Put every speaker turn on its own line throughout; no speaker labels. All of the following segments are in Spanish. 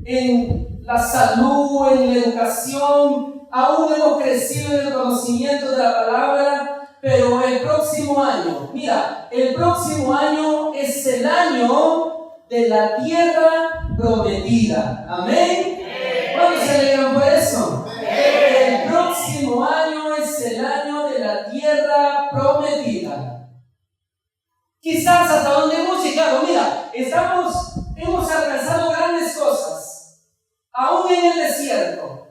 en la salud, en la educación, aún hemos crecido en el conocimiento de la palabra, pero el próximo año, mira, el próximo año es el año de la tierra prometida. Amén. ¿Cuántos se alegran por eso? El próximo año es el año de la tierra prometida. Quizás hasta donde hemos llegado, mira, hemos alcanzado grandes cosas, aún en el desierto.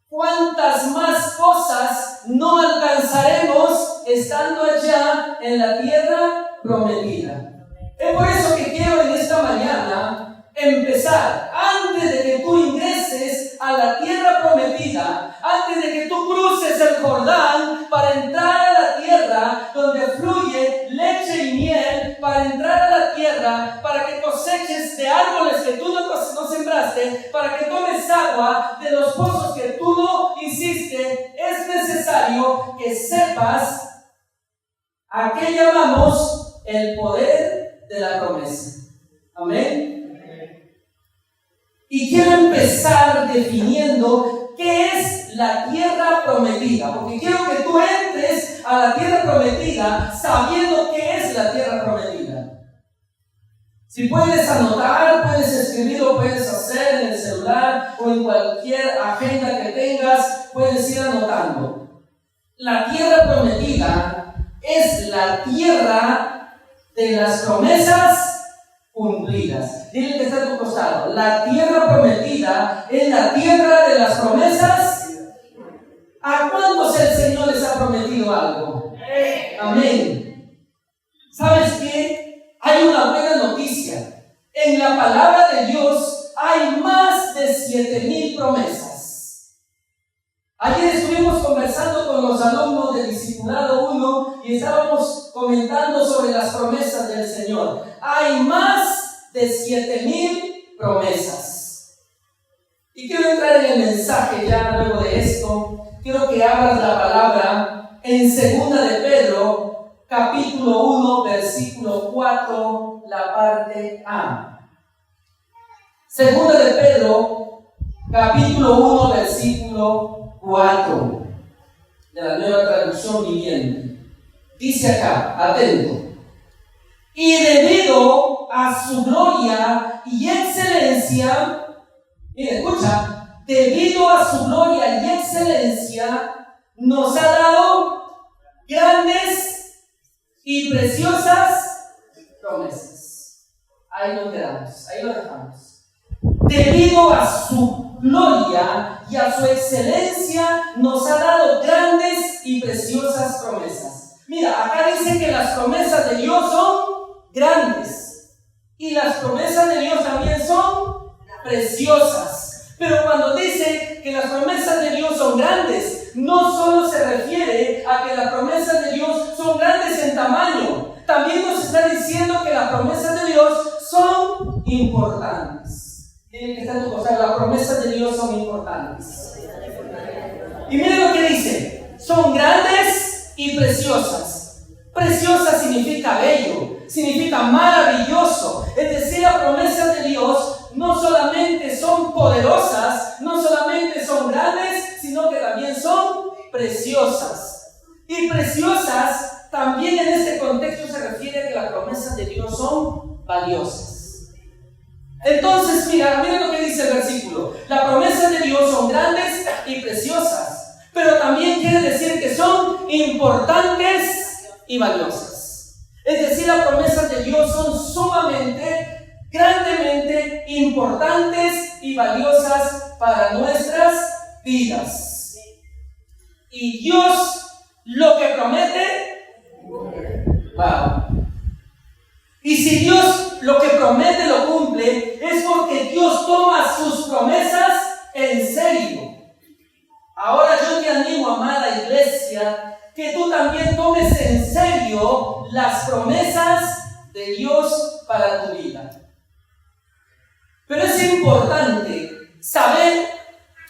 ¿Cuántas más cosas no alcanzaremos estando allá en la tierra prometida? Es por eso que quiero en esta mañana empezar, antes de que tú ingreses a la tierra prometida, antes de que tú cruces el Jordán para entrar a la tierra donde fluye leche y miel, para entrar a la tierra, para que coseches de árboles que tú no sembraste, para que tomes agua de los pozos que tú no hiciste, es necesario que sepas a qué llamamos el poder de la promesa. Amén. Y quiero empezar definiendo qué es la tierra prometida, porque quiero que tú entres a la tierra prometida sabiendo qué es la tierra prometida. Si puedes anotar, puedes escribir o puedes hacer en el celular o en cualquier agenda que tengas, puedes ir anotando. La tierra prometida es la tierra de las promesas cumplidas. Dile que está a tu costado. La tierra prometida es la tierra de las promesas. ¿A cuántos el Señor les ha prometido algo? Amén. ¿Sabes qué? Hay una buena noticia. En la palabra de Dios hay más de 7,000 promesas. Ayer estuvimos conversando con los alumnos del Discipulado 1 y estábamos comentando sobre las promesas del Señor. Hay más de 7,000 promesas. Y quiero entrar en el mensaje ya luego de esto. Quiero que abras la palabra en 2 de Pedro, capítulo 1, versículo 4, la parte A. 2 de Pedro, capítulo 1, versículo 4, de la Nueva Traducción Viviente. Dice acá, atento. Y debido a su gloria y excelencia, mira, escucha, debido a su gloria y excelencia, nos ha dado grandes y preciosas promesas. Ahí lo quedamos, ahí lo dejamos. Debido a su gloria y a su excelencia, nos ha dado grandes y preciosas promesas. Mira, acá dice que las promesas de Dios son grandes y las promesas de Dios también son preciosas. Pero cuando dice que las promesas de Dios son grandes, no solo se refiere a que las promesas de Dios son grandes en tamaño, también nos está diciendo que las promesas de Dios son importantes. Tiene que estar en tu costado, las promesas de Dios son importantes. Y miren lo que dice, son grandes y preciosas. Preciosa significa bello, significa maravilloso. Es decir, las promesas de Dios no solamente son poderosas, no solamente son grandes, sino que también son preciosas. Y preciosas también en este contexto se refiere a que las promesas de Dios son valiosas. Entonces, mira lo que dice el versículo. Las promesas de Dios son grandes y preciosas, pero también quiere decir que son importantes y valiosas. Es decir, las promesas de Dios son sumamente, grandemente importantes y valiosas para nuestras vidas. Y Dios lo que promete, wow. Y si Dios lo que promete lo cumple, es porque Dios toma sus promesas en serio. Ahora yo te animo, amada iglesia, que tú también tomes en serio las promesas de Dios para tu vida. Pero es importante saber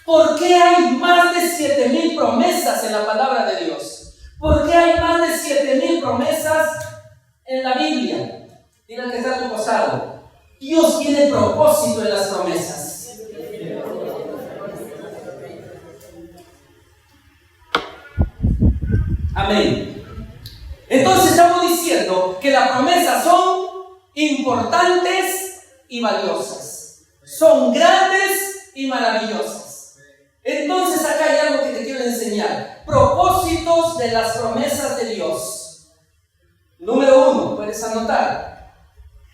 por qué hay más de 7,000 promesas en la palabra de Dios. ¿Por qué hay más de 7,000 promesas en la Biblia? Mira que está a tu costado. Dios tiene propósito en las promesas. Amén. Entonces estamos diciendo que las promesas son importantes y valiosas. Son grandes y maravillosas. Entonces acá hay algo que te quiero enseñar. Propósitos de las promesas de Dios. Número 1, puedes anotar.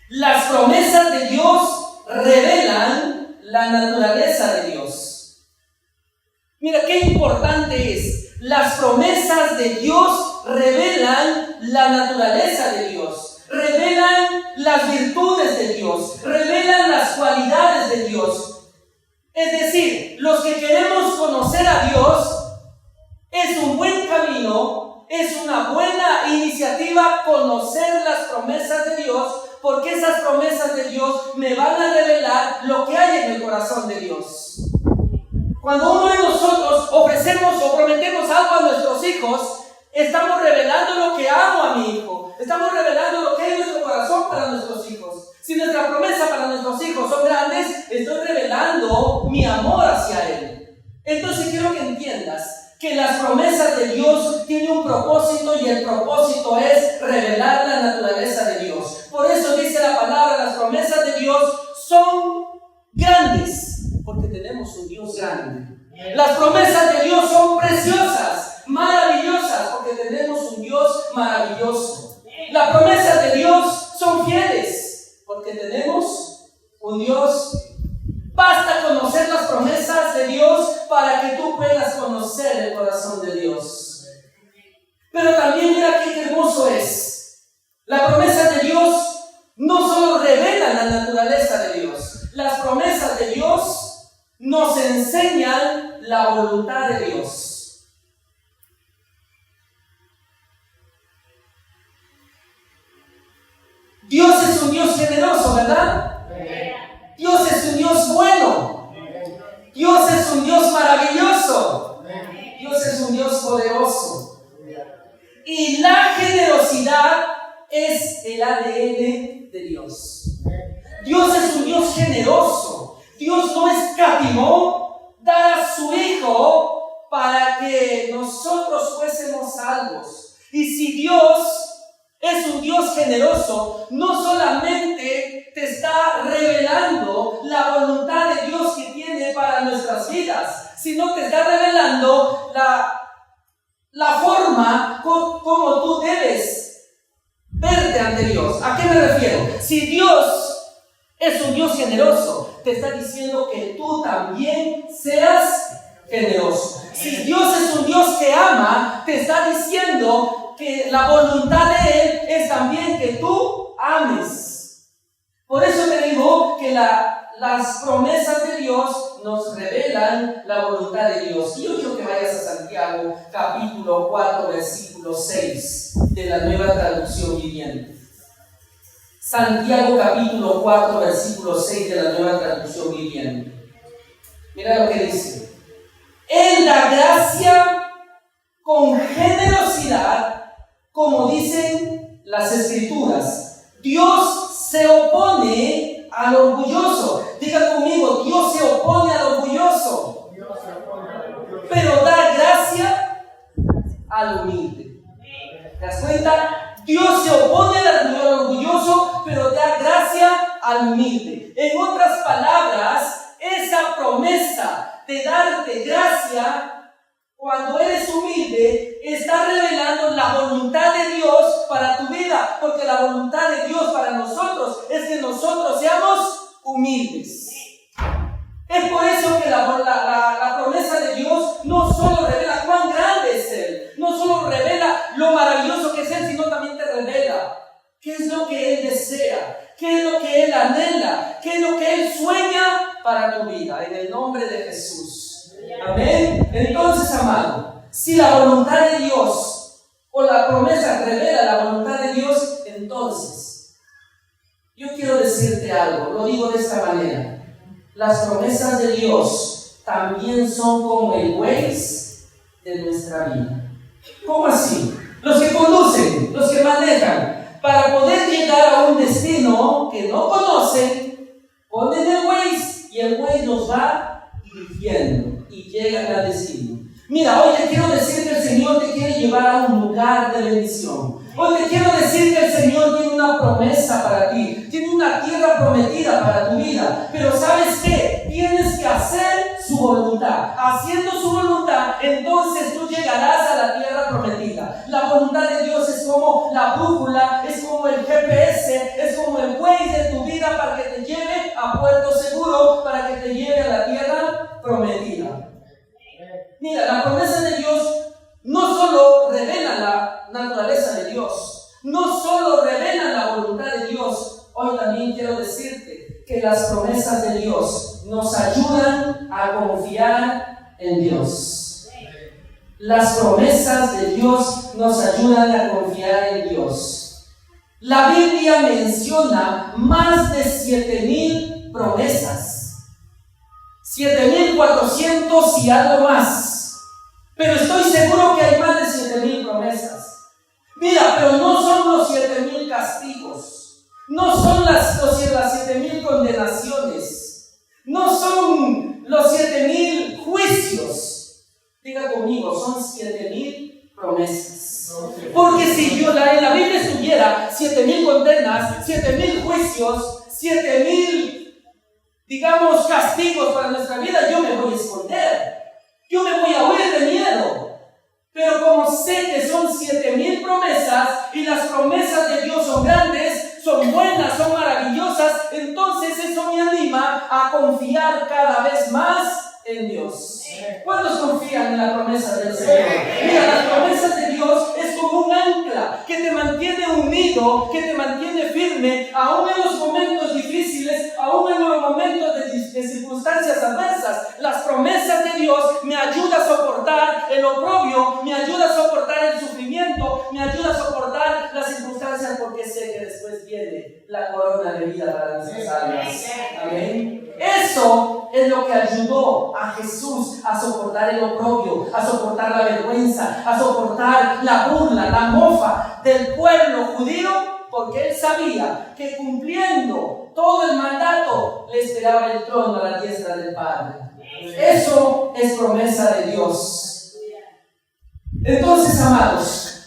Las promesas de Dios revelan la naturaleza de Dios. Mira qué importante es. Las promesas de Dios revelan la naturaleza de Dios. Revelan las virtudes de Dios. Revelan las cualidades de Dios. Es decir, los que queremos conocer a Dios, es un buen camino, es una buena iniciativa conocer las promesas de Dios, porque esas promesas de Dios me van a revelar lo que hay en el corazón de Dios. Cuando uno de nosotros ofrecemos o prometemos algo a nuestros hijos, estamos revelando lo que amo a mi hijo. Estamos revelando lo que hay en nuestro corazón para nuestros hijos. Si nuestra promesa para nuestros hijos son grandes, estoy revelando mi amor hacia él. Entonces quiero que entiendas que las promesas de Dios tienen un propósito, y el propósito es revelar la naturaleza de Dios. Por eso dice la palabra, las promesas de Dios son grandes, porque tenemos un Dios grande. Las promesas de Dios son preciosas, maravillosas, porque tenemos un Dios maravilloso. Las promesas de Dios son fieles, porque tenemos un Dios. Basta conocer las promesas de Dios para que tú puedas conocer el corazón de Dios. Pero también mira qué hermoso es. Las promesas de Dios no solo revelan la naturaleza de Dios. Las promesas de Dios nos enseñan la voluntad de Dios. Dios es un Dios generoso, ¿verdad? Dios es un Dios bueno. Dios es un Dios maravilloso. Dios es un Dios poderoso. Y la generosidad es el ADN de Dios. Dios es un Dios generoso. Dios no escatimó dar a su Hijo para que nosotros fuésemos salvos. Y si Dios es un Dios generoso, no solamente te está revelando la voluntad de Dios que tiene para nuestras vidas, sino te está revelando la forma como tú debes verte ante Dios. ¿A qué me refiero? Si Dios es un Dios generoso, te está diciendo que tú también seas generoso. Si Dios es un Dios que ama, te está diciendo que la voluntad de Él es también que tú ames. Por eso te digo que las promesas de Dios nos revelan la voluntad de Dios. Y yo quiero que vayas a Santiago, capítulo 4, versículo 6, de la Nueva Traducción Viviente. Santiago, capítulo 4, versículo 6, de la Nueva Traducción Viviente. Mira lo que dice. Él da gracia con generosidad, como dicen las Escrituras. Dios se opone al orgulloso. Diga conmigo, Dios se opone al orgulloso, pero da gracia al humilde. ¿Te das cuenta? Dios se opone al orgulloso, pero da gracia al humilde. En otras palabras, esa promesa de darte gracia cuando eres humilde, está revelando la voluntad de Dios para tu vida, porque la voluntad de Dios para nosotros es que nosotros seamos humildes. Es por eso que la promesa de Dios no solo revela cuán grande es Él, no solo revela lo maravilloso que es Él, sino también te revela qué es lo que Él desea, qué es lo que Él anhela, qué es lo que Él sueña para tu vida, en el nombre de Jesús. Amén. Entonces, amado, si la voluntad de Dios o la promesa revela la voluntad de Dios, entonces yo quiero decirte algo, lo digo de esta manera. Las promesas de Dios también son como el Waze de nuestra vida. ¿Cómo así? Los que conducen, los que manejan, para poder llegar a un destino que no conocen, ponen el Waze y el Waze nos va dirigiendo y llegan al destino. Mira, hoy te quiero decir que el Señor Señor te quiere llevar a un lugar de bendición. Hoy te quiero decir que el Señor tiene una promesa para ti, tiene una tierra prometida para tu vida, pero ¿sabes qué? Tienes que hacer su voluntad. Haciendo su voluntad, entonces tú llegarás a la tierra prometida. La voluntad de Dios es como la brújula, es como el GPS, es como el Waze de tu vida para que te lleve a puerto seguro, para que te lleve a la tierra prometida. Mira, la promesa de Dios no solo revela la naturaleza de Dios, no solo revela la voluntad de Dios. Hoy también quiero decirte que las promesas de Dios nos ayudan a confiar en Dios. Las promesas de Dios nos ayudan a confiar en Dios. La Biblia menciona más de 7,000 promesas. 7,400 y algo más. Pero estoy seguro que hay más de 7,000 promesas. Mira, pero no son los 7,000 castigos. No son las 7,000 condenaciones. No son los 7,000 juicios. Diga conmigo, son 7,000 promesas. Porque si yo en la Biblia estuviera 7,000 condenas, 7,000 juicios, 7,000, digamos, castigos para nuestra vida, yo me voy a esconder. Yo me voy a huir de miedo. Pero como sé que son 7,000 promesas y las promesas de Dios son grandes, son buenas, son maravillosas, entonces eso me anima a confiar cada vez más en Dios. ¿Cuántos confían en la promesa del Señor? Mira, las promesas de Dios es como un ancla que te mantiene unido, que te mantiene firme, aún en los momentos difíciles, aún en los momentos de circunstancias adversas. Las promesas de Dios me ayudan a soportar el oprobio, me ayudan a soportar el sufrimiento, me ayudan a soportar las circunstancias, porque sé que después viene la corona de vida para nuestras almas. Amén. Eso es lo que ayudó a Jesús a soportar el oprobio, a soportar la vergüenza, a soportar la burla, la mofa del pueblo judío, porque él sabía que cumpliendo todo el mandato le esperaba el trono a la diestra del Padre. Eso es promesa de Dios. Entonces, amados,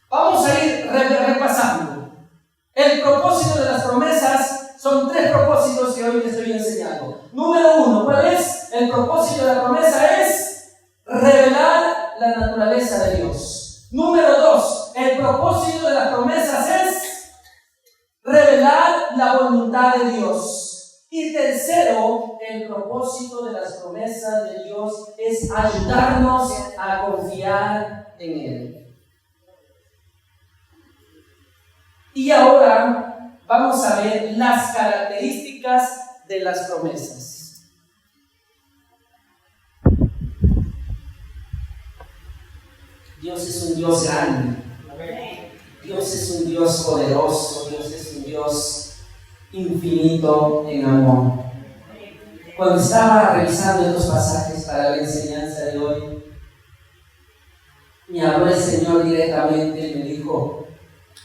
vamos a ir repasando. El propósito de las promesas son 3 propósitos que hoy les estoy enseñando. Número 1, ¿cuál es? El propósito de la promesa es revelar la naturaleza de Dios. Número 2, el propósito de las promesas es revelar la voluntad de Dios. Y tercero, el propósito de las promesas de Dios es ayudarnos a confiar en Él. Y ahora vamos a ver las características de las promesas. Dios es un Dios grande. Dios es un Dios poderoso. Dios es un Dios infinito en amor. Cuando estaba revisando estos pasajes para la enseñanza de hoy, me habló el Señor directamente y me dijo: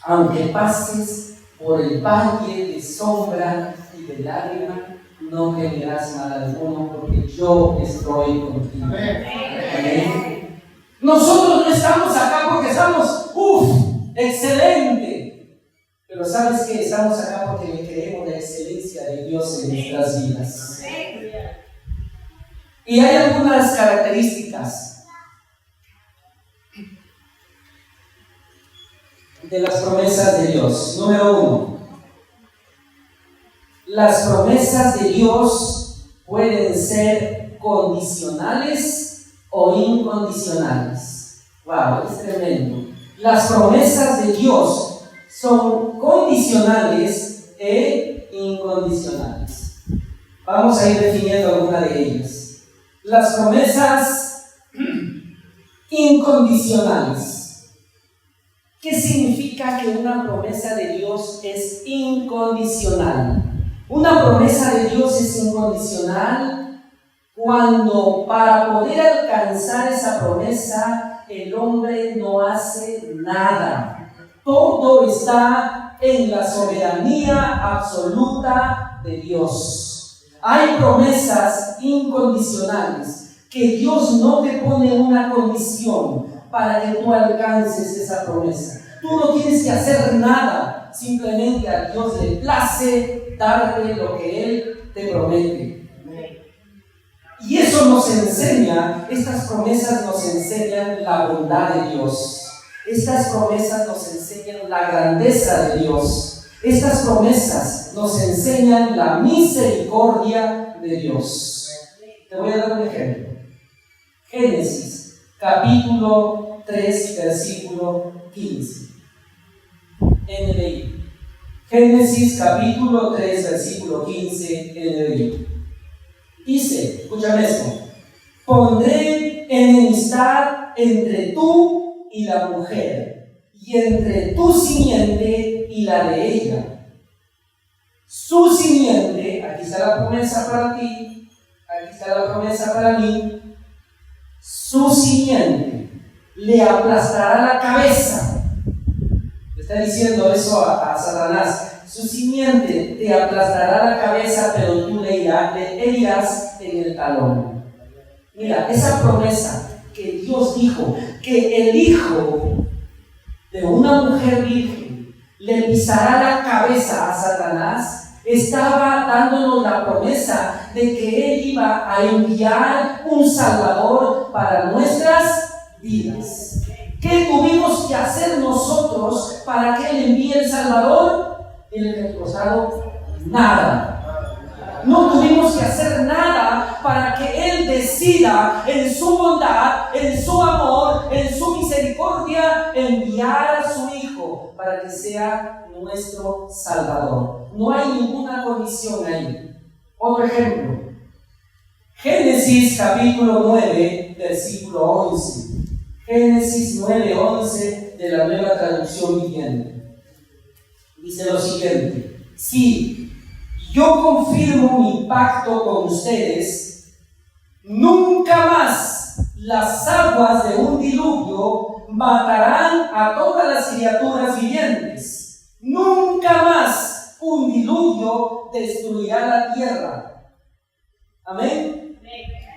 aunque pases por el valle de sombra y de lágrima, no temerás mal alguno, porque yo estoy contigo. Amén. Nosotros no estamos acá porque estamos, excelente. Pero ¿sabes qué? Estamos acá porque le creemos la excelencia de Dios en nuestras vidas. Y hay algunas características de las promesas de Dios. Número 1, las promesas de Dios pueden ser condicionales o incondicionales. Wow, es tremendo. Las promesas de Dios son condicionales e incondicionales. Vamos a ir definiendo alguna de ellas. Las promesas incondicionales. ¿Qué significa que una promesa de Dios es incondicional? Una promesa de Dios es incondicional cuando para poder alcanzar esa promesa el hombre no hace nada. Todo está en la soberanía absoluta de Dios. Hay promesas incondicionales que Dios no te pone una condición para que tú alcances esa promesa. Tú no tienes que hacer nada, simplemente a Dios le place darte lo que Él te promete. Y eso nos enseña, estas promesas nos enseñan la bondad de Dios. Estas promesas nos enseñan la grandeza de Dios. Estas promesas nos enseñan la misericordia de Dios. Te voy a dar un ejemplo. Génesis, capítulo 3, versículo 15. NBI. Génesis, capítulo 3, versículo 15, NBI. Dice, escúchame esto: pondré enemistad entre tú y la mujer, y entre tu simiente y la de ella. Su simiente, aquí está la promesa para ti, aquí está la promesa para mí. Su simiente le aplastará la cabeza. Le está diciendo eso a Satanás. Su simiente te aplastará la cabeza, pero tú le herirás en el talón. Mira, esa promesa que Dios dijo, que el hijo de una mujer virgen le pisará la cabeza a Satanás, estaba dándonos la promesa de que Él iba a enviar un Salvador para nuestras vidas. ¿Qué tuvimos que hacer nosotros para que Él envíe el Salvador? En el antepasado, nada. No tuvimos que hacer nada para que Él decida en su bondad, en su amor, en su misericordia, enviar a su Hijo para que sea nuestro Salvador. No hay ninguna condición ahí. Otro ejemplo. Génesis capítulo 9, versículo 11. Génesis 9, 11 de la Nueva Traducción Viviente. Dice lo siguiente: si yo confirmo mi pacto con ustedes, nunca más las aguas de un diluvio matarán a todas las criaturas vivientes. Nunca más un diluvio destruirá la tierra. Amén.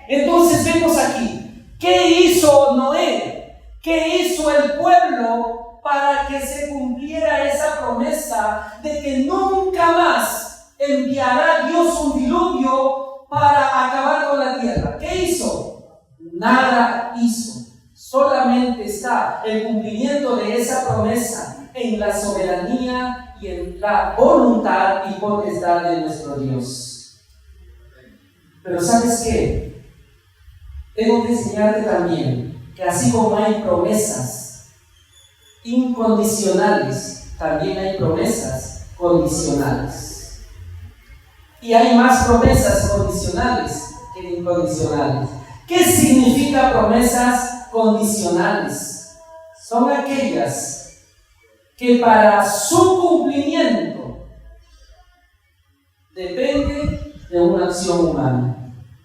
Entonces vemos aquí, ¿qué hizo Noé? ¿Qué hizo el pueblo para que se cumpliera esa promesa de que nunca más enviará Dios un diluvio para acabar con la tierra? ¿Qué hizo? Nada hizo. Solamente está el cumplimiento de esa promesa en la soberanía y en la voluntad y potestad de nuestro Dios. Pero ¿sabes qué? Tengo que enseñarte también que así como hay promesas incondicionales, también hay promesas condicionales. Y hay más promesas condicionales que incondicionales. ¿Qué significa promesas condicionales? Son aquellas que para su cumplimiento depende de una acción humana.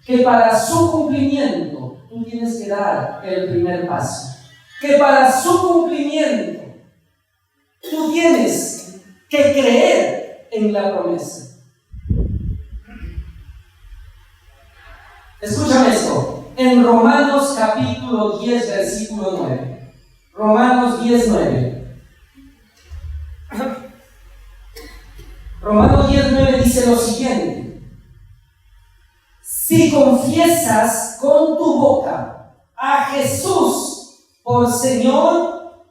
Que para su cumplimiento tú tienes que dar el primer paso. Que para su cumplimiento tú tienes que creer en la promesa. Escúchame esto. En Romanos capítulo 10, versículo 9. Romanos 10, 9. Romanos 10, 9 dice lo siguiente: si confiesas con tu boca a Jesús por Señor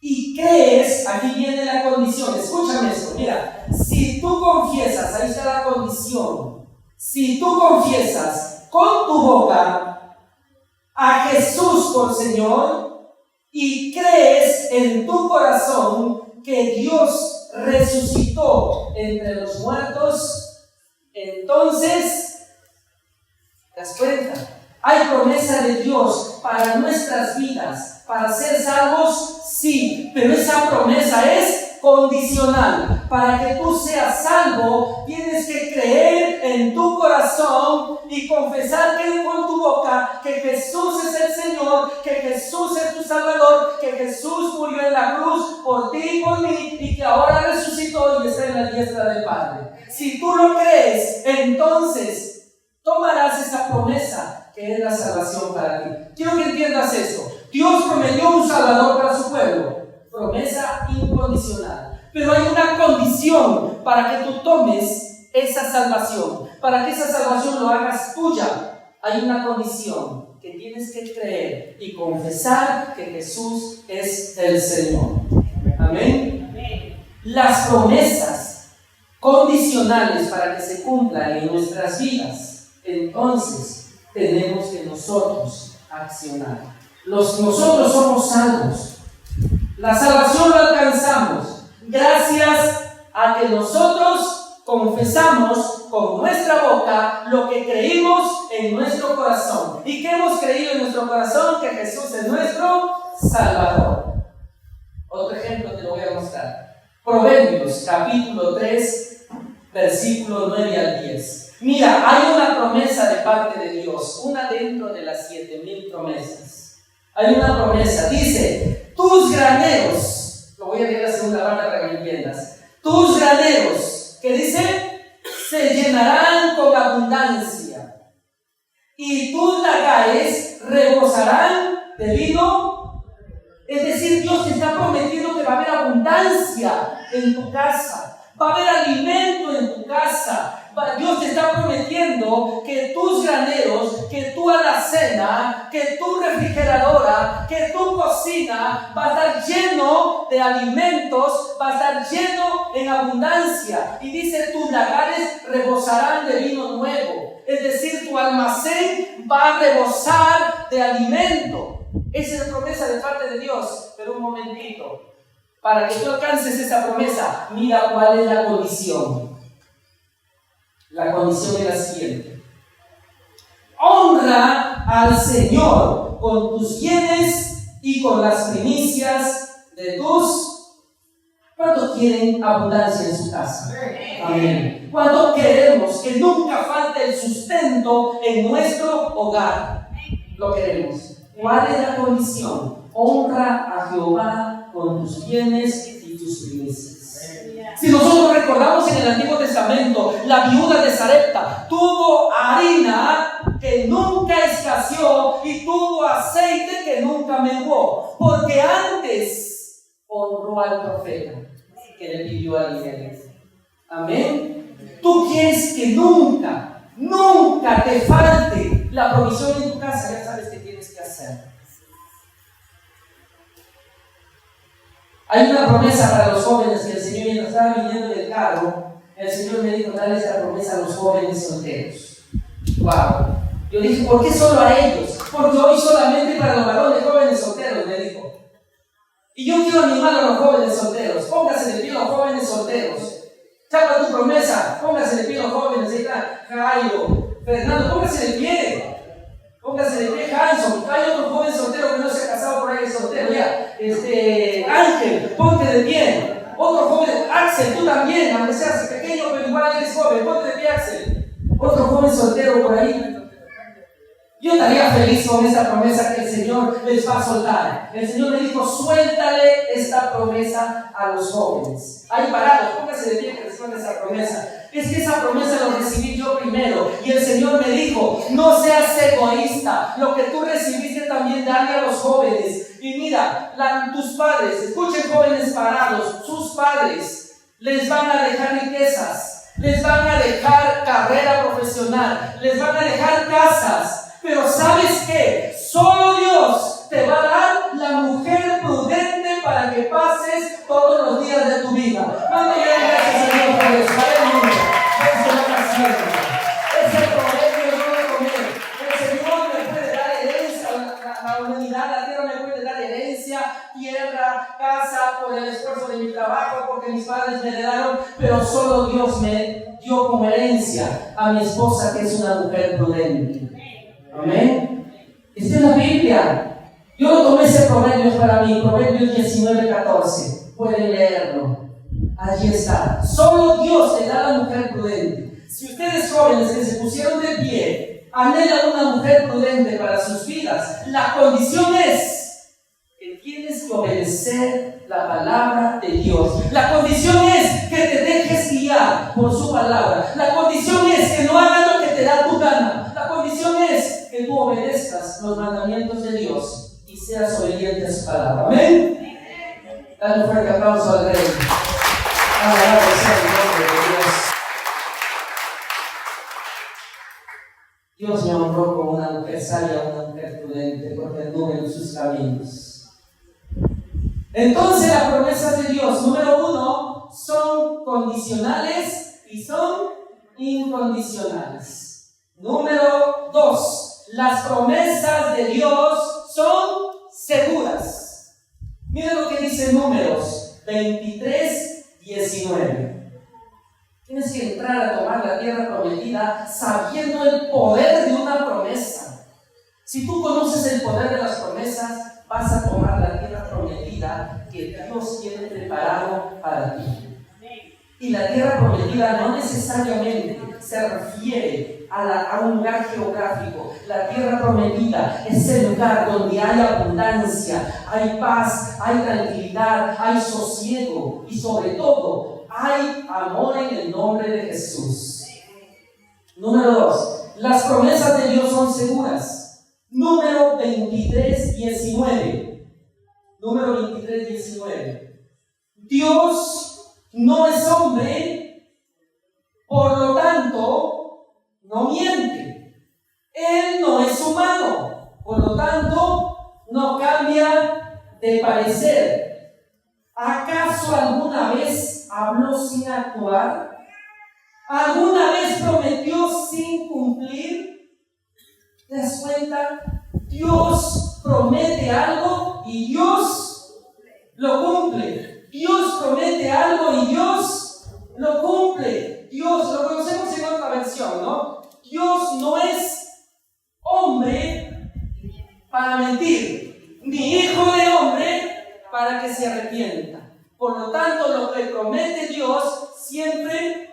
y crees, aquí viene la condición, escúchame esto, mira, si tú confiesas, ahí está la condición, si tú confiesas con tu boca a Jesús por Señor y crees en tu corazón que Dios resucitó entre los muertos, entonces, ¿te das cuenta? Hay promesa de Dios para nuestras vidas, para ser salvos, sí, pero esa promesa es condicional. Para que tú seas salvo, tienes que creer en tu corazón y confesar con tu boca que Jesús es el Señor, que Jesús es tu Salvador, que Jesús murió en la cruz por ti y por mí, y que ahora resucitó y está en la diestra del Padre. Si tú lo crees, entonces tomarás esa promesa que ¿Qué es la salvación para ti? Quiero que entiendas esto. Dios prometió un Salvador para su pueblo. Promesa incondicional. Pero hay una condición para que tú tomes esa salvación. Para que esa salvación lo hagas tuya. Hay una condición, que tienes que creer y confesar que Jesús es el Señor. Amén. Las promesas condicionales para que se cumplan en nuestras vidas, entonces tenemos que nosotros accionar. Nosotros somos salvos. La salvación la alcanzamos gracias a que nosotros confesamos con nuestra boca lo que creímos en nuestro corazón. ¿Y qué hemos creído en nuestro corazón? Que Jesús es nuestro Salvador. Otro ejemplo te lo voy a mostrar. Proverbios capítulo 3, versículo 9 al 10. Mira, hay una promesa de parte de Dios, una dentro de las 7,000 promesas. Hay una promesa, dice, tus graneros, lo voy a leer la segunda parte para que me entiendas. Tus graneros, ¿qué dice? Se llenarán con abundancia, y tus lagares rebosarán de vino. Es decir, Dios te está prometiendo que va a haber abundancia en tu casa, va a haber alimento en tu casa. Dios te está prometiendo que tus graneros, que tu alacena, que tu refrigeradora, que tu cocina va a estar lleno de alimentos, va a estar lleno en abundancia. Y dice, tus lagares rebosarán de vino nuevo. Es decir, tu almacén va a rebosar de alimento. Esa es la promesa de parte de Dios. Pero un momentito, para que tú alcances esa promesa, mira cuál es la condición. La condición es la siguiente: honra al Señor con tus bienes y con las primicias de tus... ¿Cuántos quieren abundancia en su casa? Amén. ¿Cuántos queremos que nunca falte el sustento en nuestro hogar? Lo queremos. ¿Cuál es la condición? Honra a Jehová con tus bienes y tus primicias. Si nosotros recordamos en el Antiguo Testamento, la viuda de Sarepta tuvo harina que nunca escaseó y tuvo aceite que nunca menguó, porque antes honró al profeta que le pidió alimento. Amén. Tú quieres que nunca te falte la provisión en tu casa. Ya sabes qué tienes que hacer. Hay una promesa para los jóvenes que el Señor, mientras estaba viniendo del carro, el Señor me dijo, dale esta promesa a los jóvenes solteros. Wow. Yo dije, ¿por qué solo a ellos? Porque hoy solamente para los varones jóvenes solteros, me dijo. Y yo quiero animar a los jóvenes solteros. Póngase de pie los jóvenes solteros. Chapa tu promesa. Póngase de pie los jóvenes. Ahí está Jairo, Fernando, póngase de pie. Póngase de pie, Hanson. Hay otro joven soltero que no se ha casado por ahí, es soltero. Ya, Ángel, ponte de pie. Otro joven, Axel, tú también, aunque seas pequeño, pero igual eres joven. Ponte de pie, Axel. Otro joven soltero por ahí. Yo estaría feliz con esa promesa que el Señor les va a soltar. El Señor me dijo, suéltale esta promesa a los jóvenes. Ahí parados, póngase de pie que reciban esa promesa. Es que esa promesa lo recibí yo primero. Y el Señor me dijo, no seas egoísta. Lo que tú recibiste también dale a los jóvenes. Y mira, tus padres, escuchen jóvenes parados, sus padres les van a dejar riquezas, les van a dejar carrera profesional, les van a dejar casas. Pero ¿sabes qué? Solo Dios te va a dar la mujer prudente para que pases todos los días de tu vida. ¿Cuánto le dan gracias a Dios por eso? Aleluya. Esa es la canción. Ese proverbio no de comer. El Señor me puede dar herencia, la humanidad, la tierra me puede dar herencia, tierra, casa, por el esfuerzo de mi trabajo, porque mis padres me heredaron, pero solo Dios me dio como herencia a mi esposa, que es una mujer prudente. Amén. Está en la Biblia. Yo lo tomé ese proverbio para mí, Proverbios 19:14. Pueden leerlo. Allí está. Solo Dios le da a la mujer prudente. Si ustedes jóvenes que se pusieron de pie anhelan una mujer prudente para sus vidas, la condición es que tienes que obedecer la palabra de Dios. La condición es que te dejes guiar por su palabra. La condición es que no hagas lo que te da tu gana. La condición es que que tú obedezcas los mandamientos de Dios y seas obediente a su palabra. Amén. Dale un fuerte aplauso al Rey. Alabado sea el nombre de Dios. Dios me honró como una mujer sabia, una mujer prudente, porque anduve en sus caminos. Entonces, las promesas de Dios, número 1, son condicionales y son incondicionales. Número 2, las promesas de Dios son seguras. Miren lo que dice Números 23:19. Tienes que entrar a tomar la tierra prometida sabiendo el poder de una promesa. Si tú conoces el poder de las promesas, vas a tomar la tierra prometida que Dios tiene preparado para ti. Y la tierra prometida no necesariamente se refiere a un lugar geográfico. La tierra prometida es el lugar donde hay abundancia, hay paz, hay tranquilidad, hay sosiego y sobre todo hay amor en el nombre de Jesús. Número 2, las promesas de Dios son seguras. Número 23:19. Número 23:19. Dios no es hombre, por lo tanto, no miente. Él no es humano, por lo tanto, no cambia de parecer. ¿Acaso alguna vez habló sin actuar? ¿Alguna vez prometió sin cumplir? ¿Te das cuenta? Dios promete algo y Dios lo cumple. Dios promete algo y Dios lo cumple. Dios, lo conocemos en otra versión, ¿no? Dios no es hombre para mentir, ni hijo de hombre para que se arrepienta. Por lo tanto, lo que promete Dios siempre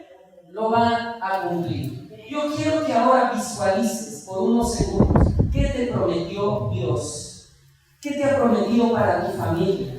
lo va a cumplir. Yo quiero que ahora visualices por unos segundos qué te prometió Dios. ¿Qué te ha prometido para tu familia?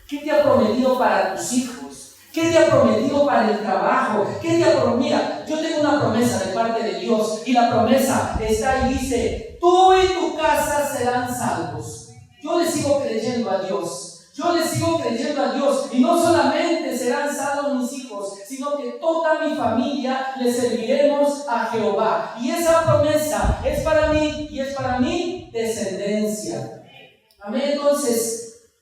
¿Qué te ha prometido para tus hijos? ¿Qué te ha prometido para el trabajo? ¿Qué te ha prometido? Mira, yo tengo una promesa de parte de Dios y la promesa está y dice: tú y tu casa serán salvos. Yo le sigo creyendo a Dios. Yo le sigo creyendo a Dios y no solamente serán salvos mis hijos, sino que toda mi familia le serviremos a Jehová. Y esa promesa es para mí y es para mi descendencia. Amén. Entonces,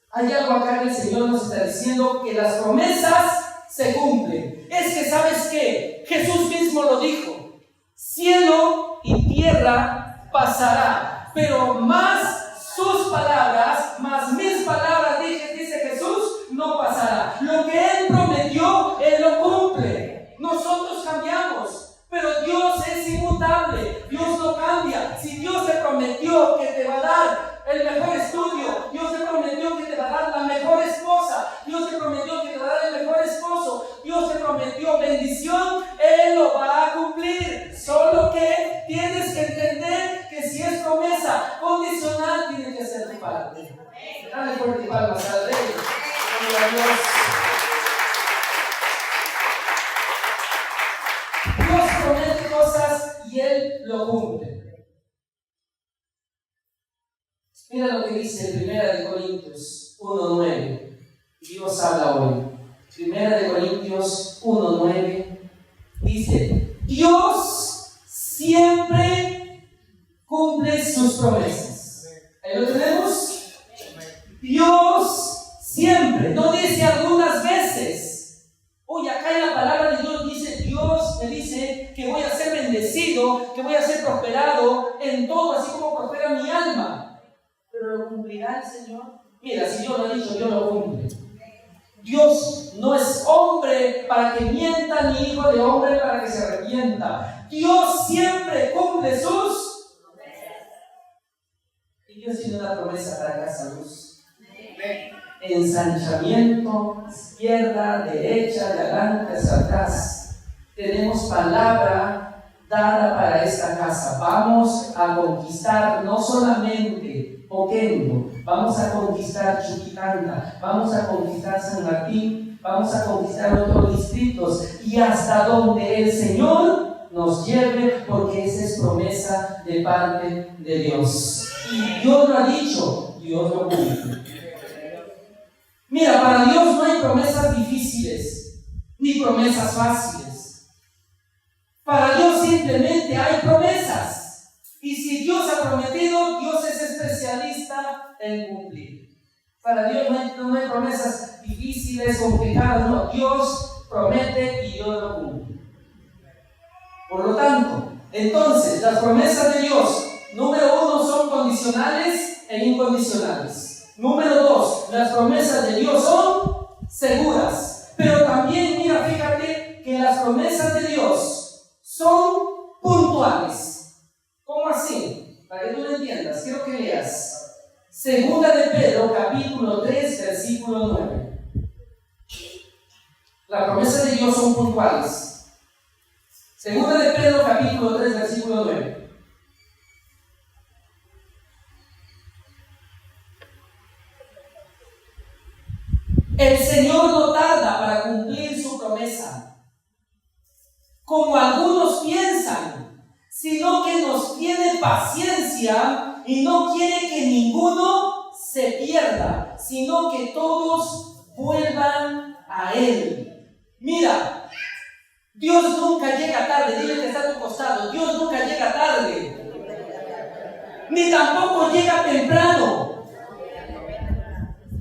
hay algo acá que el Señor nos está diciendo, que las promesas se cumplen. Es que, ¿sabes qué? Jesús mismo lo dijo: cielo y tierra pasará, pero más sus palabras, más mis palabras, dice Jesús, no pasará. Lo que Él prometió, Él lo cumple. Nosotros cambiamos, pero Dios es inmutable. Dios no cambia. Si Dios te prometió que te va a dar el mejor estudio, Dios te prometió que te va a dar la mejor esposa, Dios te prometió que te va a dar el mejor esposo, Dios te prometió bendición, Él lo va a cumplir. Solo que tienes que entender que si es promesa condicional, tiene que ser tu parte. Dale fuerte palmas al Rey. Gloria a Dios. Dios promete cosas y Él lo cumple. Mira lo que dice 1 Corintios 1:9. Dios habla hoy. 1 Corintios 1:9 dice: Dios siempre cumple sus promesas. ¿Ahí lo tenemos? Dios siempre, no dice algunas veces. Oye, acá en la palabra de Dios dice: Dios me dice que voy a ser bendecido, que voy a ser prosperado en todo, así como prospera mi alma. ¿Pero lo cumplirá el Señor? Mira, si Dios lo ha dicho, Dios lo cumple. Dios no es hombre para que mienta, ni hijo de hombre para que se arrepienta. Dios siempre cumple sus promesas. Y Dios tiene una promesa para Casa Luz: ensanchamiento, izquierda, derecha, adelante, hacia atrás. Tenemos palabra dada para esta casa. Vamos a conquistar no solamente Oquendo, vamos a conquistar Chuquitanta, vamos a conquistar San Martín, vamos a conquistar otros distritos, y hasta donde el Señor nos lleve, porque esa es promesa de parte de Dios. Y Dios lo ha dicho, Dios lo cumple. Mira, para Dios no hay promesas difíciles, ni promesas fáciles. Para Dios simplemente hay promesas. Y si Dios ha prometido, Dios es especialista en cumplir. Para Dios no hay promesas difíciles, complicadas, no. Dios promete y Dios lo cumple. Por lo tanto, entonces, las promesas de Dios, número 1, son condicionales e incondicionales. Número 2, las promesas de Dios son seguras. Pero también, mira, fíjate que las promesas de Dios son puntuales. ¿Cómo así? Para que tú lo entiendas, quiero que leas Segunda de Pedro, capítulo 3, versículo 9. Las promesas de Dios son puntuales. Segunda de Pedro, capítulo 3, versículo 9. El Señor no tarda para cumplir su promesa, como algunos piensan, sino que nos tiene paciencia y no quiere que ninguno se pierda, sino que todos vuelvan a Él. Mira, Dios nunca llega tarde. Dile que está a tu costado. Dios nunca llega tarde, ni tampoco llega temprano.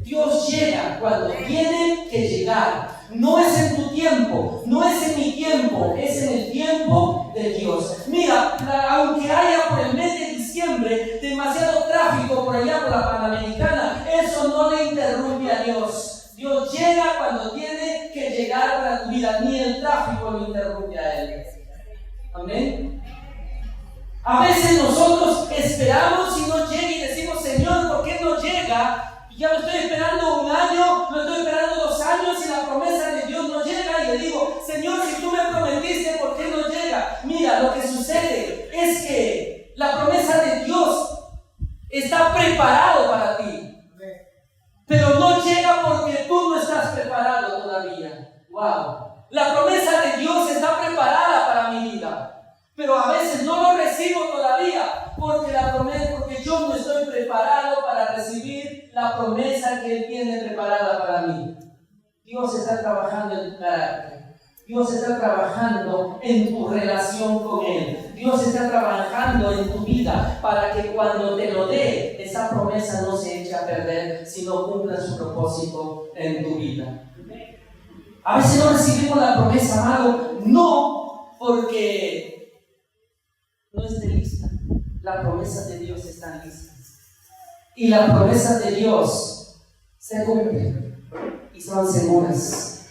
Dios llega cuando tiene que llegar. No es en tu tiempo, no es en mi tiempo, es en el tiempo de Dios. Mira, aunque haya por el mes de diciembre demasiado tráfico por allá por la Panamericana, eso no le interrumpe a Dios. Dios llega cuando tiene que llegar para tu vida, ni el tráfico lo interrumpe a Él. Amén. A veces nosotros esperamos y no llega y decimos, Señor, ¿por qué no llega? Ya lo estoy esperando 1 año, lo estoy esperando 2 años y la promesa de Dios no llega. Y le digo, Señor, si tú me prometiste, ¿por qué no llega? Mira, lo que sucede es que la promesa de Dios está preparado para ti, pero no llega porque tú no estás preparado todavía. Wow. La promesa de Dios está preparada para mi vida, pero a veces no lo recibo todavía porque yo no estoy preparado para recibir la promesa que Él tiene preparada para mí. Dios está trabajando en tu carácter. Dios está trabajando en tu relación con Él. Dios está trabajando en tu vida para que cuando te lo dé, esa promesa no se eche a perder, sino cumpla su propósito en tu vida. A veces no recibimos la promesa, amado, no porque no esté lista. Las promesas de Dios están listas. Y las promesas de Dios se cumplen y son seguras.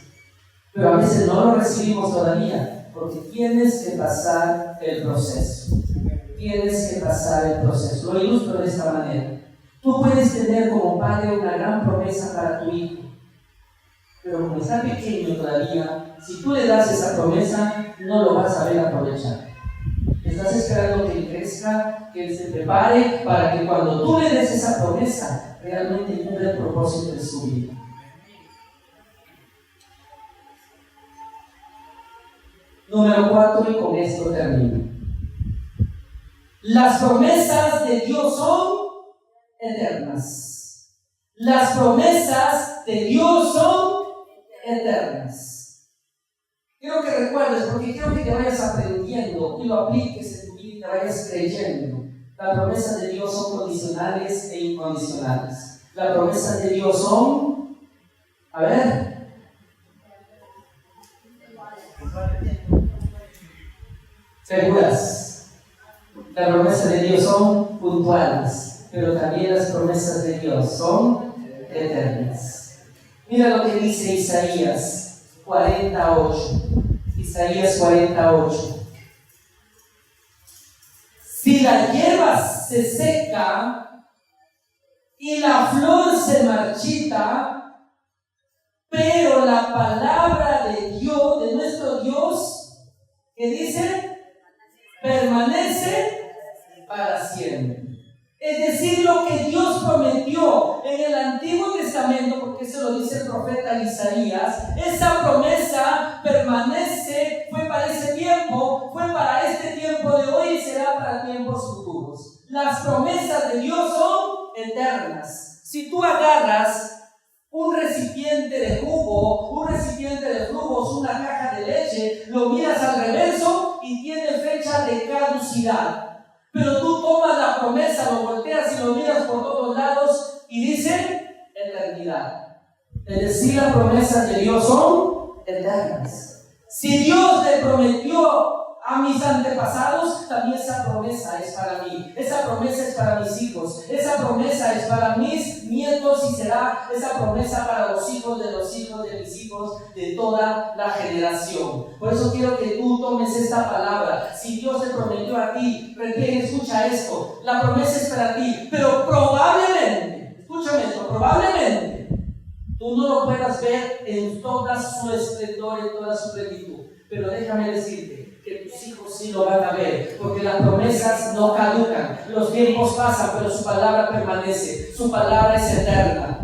Pero a veces no lo recibimos todavía porque tienes que pasar el proceso. Tienes que pasar el proceso. Lo ilustro de esta manera. Tú puedes tener como padre una gran promesa para tu hijo, pero como está pequeño todavía, si tú le das esa promesa, no lo vas a ver aprovechar. Estás esperando que él crezca, que él se prepare para que cuando tú le des esa promesa, realmente cumpla el propósito de su vida. Número 4, y con esto termino. Las promesas de Dios son eternas. Las promesas de Dios son eternas. Quiero que recuerdes, porque quiero que te vayas aprendiendo y lo apliques en tu vida y te vayas creyendo. Las promesas de Dios son condicionales e incondicionales. Las promesas de Dios son, a ver, seguras. Las promesas de Dios son puntuales, pero también las promesas de Dios son eternas. Mira lo que dice Isaías 48. Isaías 48. Si la hierba se seca y la flor se marchita, pero la palabra de Dios, de nuestro Dios, que dice, permanece para siempre. Es decir, lo que Dios prometió en el Antiguo Testamento, porque eso lo dice el profeta Isaías, esa promesa permanece, fue para ese tiempo, fue para eternas. Si tú agarras un recipiente de jugo, un recipiente de flujos, una caja de leche, lo miras al reverso y tiene fecha de caducidad. Pero tú tomas la promesa, lo volteas y lo miras por todos lados y dice eternidad. Es decir, las promesas de Dios son eternas. Si Dios le prometió a mis antepasados, también esa promesa es para mí. Esa promesa es para mis hijos. Esa promesa es para mis nietos y será esa promesa para los hijos de mis hijos, de toda la generación. Por eso quiero que tú tomes esta palabra. Si Dios te prometió a ti, escucha esto. La promesa es para ti, pero probablemente, escúchame esto, probablemente tú no lo puedas ver en toda su esplendor, en toda su plenitud. Pero déjame decirte que tus hijos sí lo van a ver, porque las promesas no caducan, los tiempos pasan, pero su palabra permanece, su palabra es eterna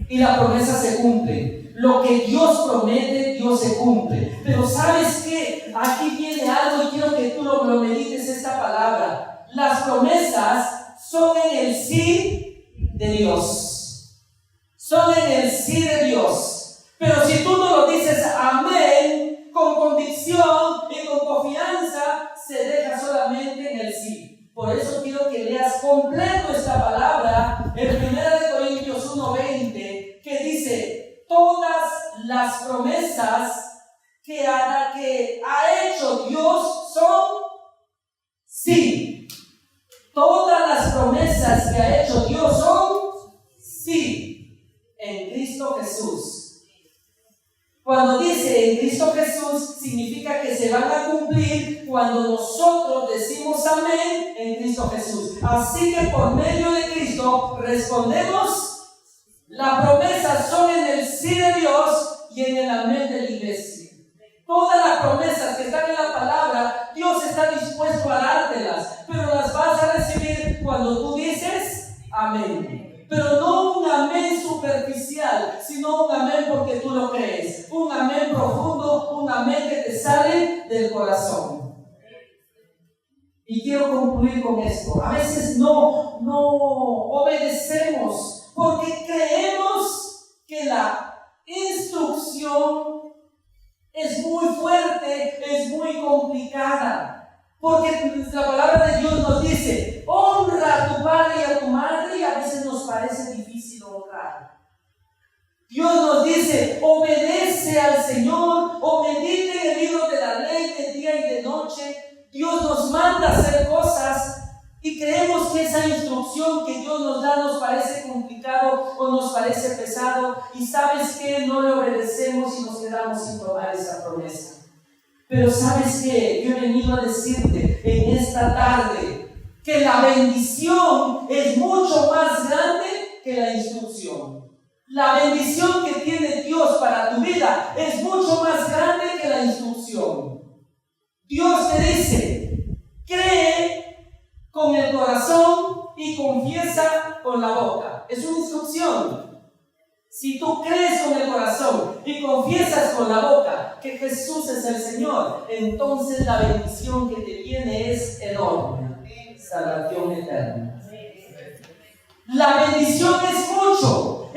y la promesa se cumple. Lo que Dios promete, Dios se cumple. Pero ¿sabes qué? Aquí viene algo y quiero que tú lo medites esta palabra. Las promesas son en el sí de Dios, son en el sí de Dios. Pero si tú no lo dices amén con convicción y con confianza, se deja solamente en el sí. Por eso quiero que leas completo esta palabra en 1 Corintios 1:20, que dice: todas las promesas que ha hecho Dios son sí. Todas las promesas que ha hecho Dios son sí en Cristo Jesús. Cuando dice en Cristo Jesús, significa que se van a cumplir cuando nosotros decimos amén en Cristo Jesús. Así que por medio de Cristo respondemos. Las promesas son en el sí de Dios y en el amén de la iglesia. Todas las promesas que están en la palabra, Dios está dispuesto a dártelas, pero las vas a recibir cuando tú dices amén. Pero no un amén superficial, sino un amén porque tú lo crees. Un amén profundo, un amén que te sale del corazón. Y quiero concluir con esto. A veces no obedecemos porque creemos que la instrucción es muy fuerte, es muy complicada. Porque la palabra de Dios nos dice: honra a tu padre y a tu madre, y a veces nos parece difícil honrar. Dios nos dice: obedece al Señor, o medite en el libro de la ley de día y de noche. Dios nos manda a hacer cosas y creemos que esa instrucción que Dios nos da nos parece complicado o nos parece pesado, y ¿sabes qué? No le obedecemos y nos quedamos sin tomar esa promesa. Pero ¿sabes qué? Yo he venido a decirte en esta tarde que la bendición es mucho más grande que la instrucción. La bendición que tiene Dios para tu vida es mucho más grande que la instrucción. Dios te dice: cree con el corazón y confiesa con la boca. Es una instrucción. Si tú crees con el corazón y confiesas con la boca que Jesús es el Señor, entonces la bendición que te viene es enorme. Salvación eterna. La bendición es mucho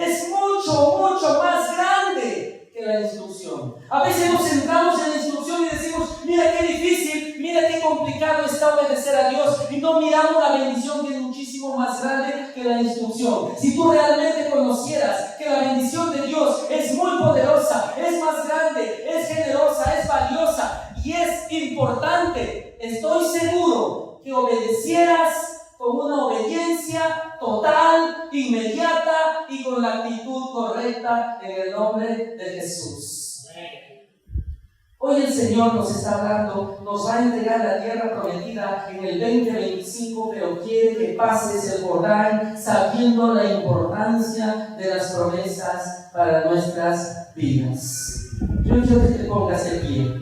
más grande que la instrucción. A veces nos centramos en la instrucción y decimos: mira qué difícil, mira qué complicado está obedecer a Dios, y no miramos la bendición que es muchísimo más grande que la instrucción. Si tú realmente conocieras que la bendición de Dios es muy poderosa, es más grande, es generosa, es valiosa y es importante, estoy seguro que obedecieras con una obediencia total, inmediata y con la actitud correcta en el nombre de Jesús. Hoy el Señor nos está hablando, nos va a entregar la tierra prometida en el 2025, pero quiere que pases el Jordán sabiendo la importancia de las promesas para nuestras vidas. Yo quiero que te pongas de pie.